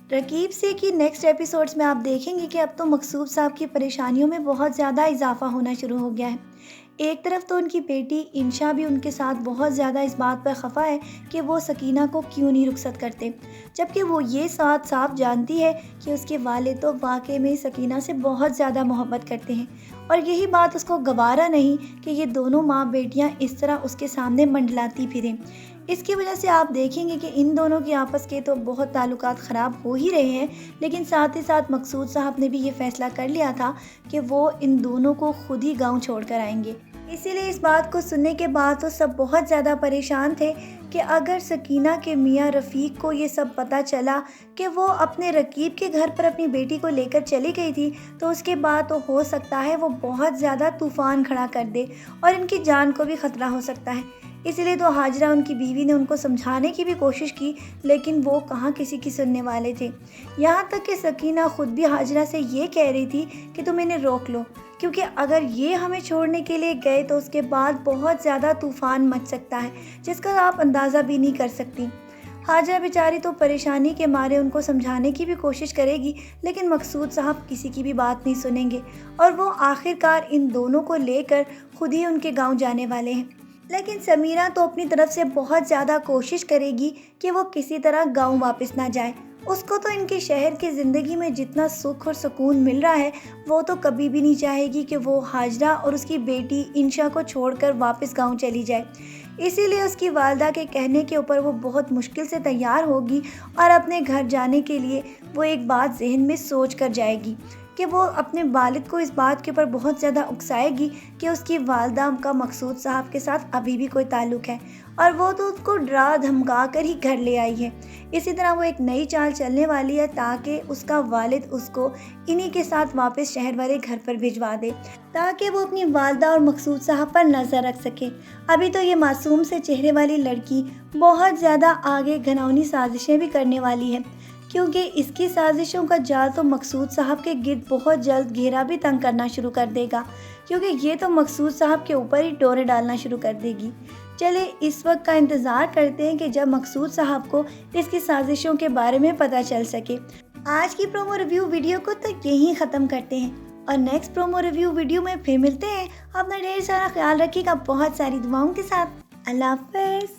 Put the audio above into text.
رقیب سے کی next episodes میں آپ دیکھیں گے کہ اب تو مقصود صاحب کی پریشانیوں میں بہت زیادہ اضافہ ہونا شروع ہو گیا ہے۔ ایک طرف تو ان کی بیٹی انشا بھی ان کے ساتھ بہت زیادہ اس بات پر خفا ہے کہ وہ سکینہ کو کیوں نہیں رخصت کرتے، جبکہ وہ یہ صاف جانتی ہے کہ اس کے والد تو واقعی میں سکینہ سے بہت زیادہ محبت کرتے ہیں، اور یہی بات اس کو گوارا نہیں کہ یہ دونوں ماں بیٹیاں اس طرح اس کے سامنے منڈلاتی پھریں۔ اس کی وجہ سے آپ دیکھیں گے کہ ان دونوں کے آپس کے تو بہت تعلقات خراب ہو ہی رہے ہیں، لیکن ساتھ ہی ساتھ مقصود صاحب نے بھی یہ فیصلہ کر لیا تھا کہ وہ ان دونوں کو خود ہی گاؤں چھوڑ کر آئیں گے۔ اسی لیے اس بات کو سننے کے بعد تو سب بہت زیادہ پریشان تھے کہ اگر سکینہ کے میاں رفیق کو یہ سب پتہ چلا کہ وہ اپنے رقیب کے گھر پر اپنی بیٹی کو لے کر چلی گئی تھی، تو اس کے بعد تو ہو سکتا ہے وہ بہت زیادہ طوفان کھڑا کر دے اور ان کی جان کو بھی خطرہ ہو سکتا ہے۔ اسی لیے تو ہاجرہ ان کی بیوی نے ان کو سمجھانے کی بھی کوشش کی، لیکن وہ کہاں کسی کی سننے والے تھے۔ یہاں تک کہ سکینہ خود بھی ہاجرہ سے یہ کہہ رہی تھی کہ تم انہیں روک لو، کیونکہ اگر یہ ہمیں چھوڑنے کے لیے گئے تو اس کے بعد بہت زیادہ طوفان مچ سکتا ہے، جس کا آپ اندازہ بھی نہیں کر سکتی۔ ہاجرہ بیچاری تو پریشانی کے مارے ان کو سمجھانے کی بھی کوشش کرے گی، لیکن مقصود صاحب کسی کی بھی بات نہیں سنیں گے، اور وہ آخرکار ان دونوں کو لے کر خود ہی ان کے گاؤں جانے والے ہیں۔ لیکن سمیرہ تو اپنی طرف سے بہت زیادہ کوشش کرے گی کہ وہ کسی طرح گاؤں واپس نہ جائے۔ اس کو تو ان کے شہر کی زندگی میں جتنا سکھ اور سکون مل رہا ہے، وہ تو کبھی بھی نہیں چاہے گی کہ وہ ہاجرہ اور اس کی بیٹی انشا کو چھوڑ کر واپس گاؤں چلی جائے۔ اسی لیے اس کی والدہ کے کہنے کے اوپر وہ بہت مشکل سے تیار ہوگی، اور اپنے گھر جانے کے لیے وہ ایک بات ذہن میں سوچ کر جائے گی کہ وہ اپنے والد کو اس بات کے اوپر بہت زیادہ اکسائے گی کہ اس کی والدہ کا مقصود صاحب کے ساتھ ابھی بھی کوئی تعلق ہے، اور وہ تو اس کو ڈرا دھمکا کر ہی گھر لے آئی ہے۔ اسی طرح وہ ایک نئی چال چلنے والی ہے تاکہ اس کا والد اس کو انہی کے ساتھ واپس شہر والے گھر پر بھجوا دے، تاکہ وہ اپنی والدہ اور مقصود صاحب پر نظر رکھ سکے۔ ابھی تو یہ معصوم سے چہرے والی لڑکی بہت زیادہ آگے گھناؤنی سازشیں بھی کرنے والی ہے، کیونکہ اس کی سازشوں کا جال تو مقصود صاحب کے گرد بہت جلد گھیرا بھی تنگ کرنا شروع کر دے گا، کیونکہ یہ تو مقصود صاحب کے اوپر ہی ڈورے ڈالنا شروع کر دے گی۔ چلے اس وقت کا انتظار کرتے ہیں کہ جب مقصود صاحب کو اس کی سازشوں کے بارے میں پتہ چل سکے۔ آج کی پرومو ریویو ویڈیو کو تو یہیں ختم کرتے ہیں، اور نیکسٹ پرومو ریویو ویڈیو میں پھر ملتے ہیں۔ اپنا ڈھیر سارا خیال رکھیے گا بہت ساری دعاؤں کے ساتھ۔ اللہ حافظ۔